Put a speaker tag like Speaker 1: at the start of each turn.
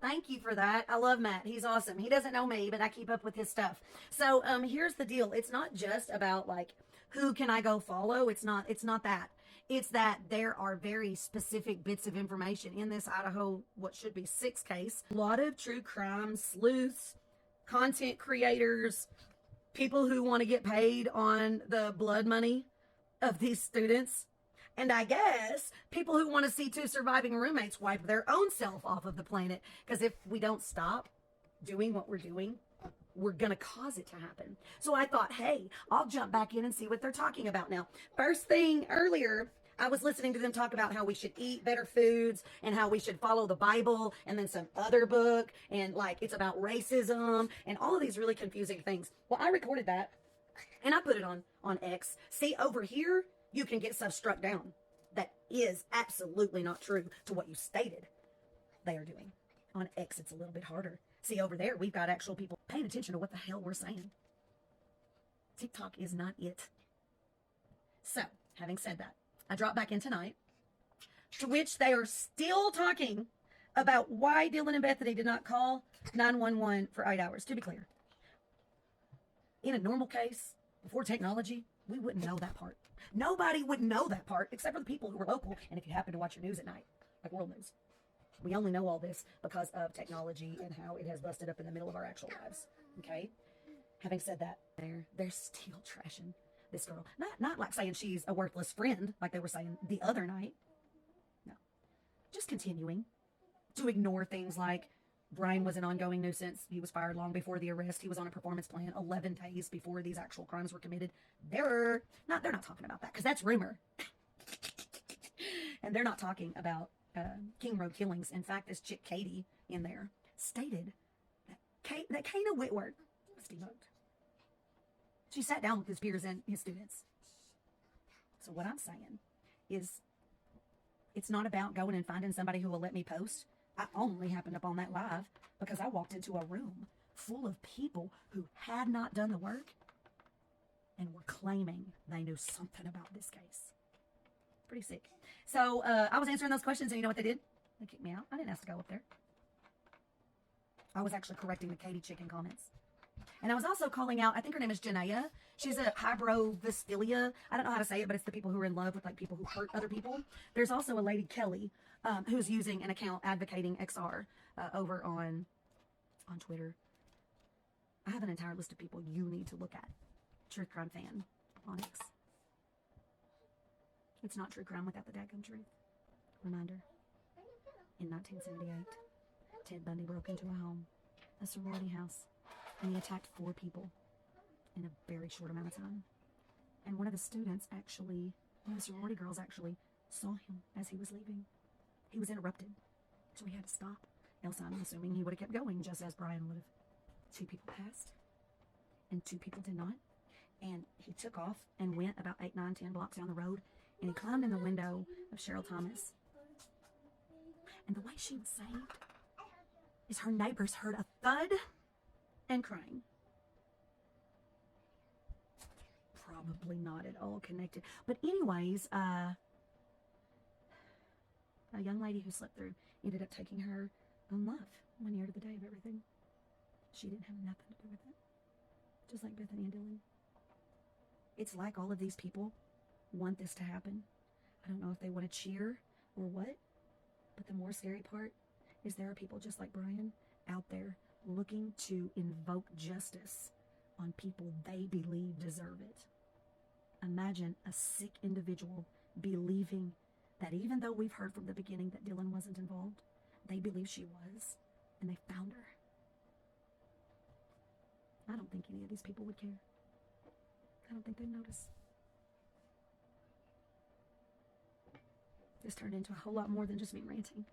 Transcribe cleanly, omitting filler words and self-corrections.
Speaker 1: Thank you for that. I love Matt. He's awesome. He doesn't know me, but I keep up with his stuff. So here's the deal. It's not just about like who can I go follow. It's not that. It's that there are very specific bits of information in this Idaho, what should be 6 case. A lot of true crime sleuths, content creators, people who want to get paid on the blood money of these students. And I guess people who want to see 2 surviving roommates wipe their own self off of the planet. Because if we don't stop doing what we're doing, we're going to cause it to happen. So I thought, hey, I'll jump back in and see what they're talking about now. First thing earlier, I was listening to them talk about how we should eat better foods and how we should follow the Bible and then some other book. And like it's about racism and all of these really confusing things. Well, I recorded that and I put it on X. See, over here, you can get stuff struck down that is absolutely not true to what you stated they are doing. On X, it's a little bit harder. See, over there, we've got actual people paying attention to what the hell we're saying. TikTok is not it. So, having said that, I dropped back in tonight, to which they are still talking about why Dylan and Bethany did not call 911 for 8 hours. To be clear, in a normal case, before technology, we wouldn't know that part. Nobody would know that part except for the people who were local and if you happen to watch your news at night, like world news. We only know all this because of technology and how it has busted up in the middle of our actual lives. Okay? Having said that, they're still trashing this girl. Not like saying she's a worthless friend, like they were saying the other night. No. Just continuing to ignore things like Bryan was an ongoing nuisance. He was fired long before the arrest. He was on a performance plan 11 days before these actual crimes were committed. They're not talking about that because that's rumor. And they're not talking about King Road killings. In fact, this chick Katie in there stated that Kana Whitworth was debunked. She sat down with his peers and his students. So what I'm saying is it's not about going and finding somebody who will let me post. I only happened upon that live because I walked into a room full of people who had not done the work and were claiming they knew something about this case. Pretty sick. So I was answering those questions, and you know what they did? They kicked me out. I didn't ask to go up there. I was actually correcting the Katie chicken comments. And I was also calling out, I think her name is Janaea. She's a hybrovestilia. I don't know how to say it, but it's the people who are in love with like people who hurt other people. There's also a lady, Kelly, who's using an account advocating XR over on Twitter. I have an entire list of people you need to look at. Truth Crime Fan on X. It's not true crime without the daggum truth. Reminder. In 1978, Ted Bundy broke into a home, a sorority house, and he attacked 4 people in a very short amount of time. And one of the sorority girls actually saw him as he was leaving. He was interrupted, so he had to stop. Else I'm assuming he would have kept going, just as Bryan would have. 2 people passed, and 2 people did not. And he took off and went about 8, 9, 10 blocks down the road, and he climbed in the window of Cheryl Thomas. And the way she was saved is her neighbors heard a thud and crying. Probably not at all connected. But anyways, a young lady who slept through ended up taking her own life 1 year to the day of everything. She didn't have nothing to do with it. Just like Bethany and Dylan. It's like all of these people want this to happen. I don't know if they want to cheer or what, but the more scary part is there are people just like Bryan out there looking to invoke justice on people they believe deserve it. Imagine a sick individual believing that even though we've heard from the beginning that Dylan wasn't involved, they believe she was, and they found her. I don't think any of these people would care. I don't think they'd notice. This turned into a whole lot more than just me ranting.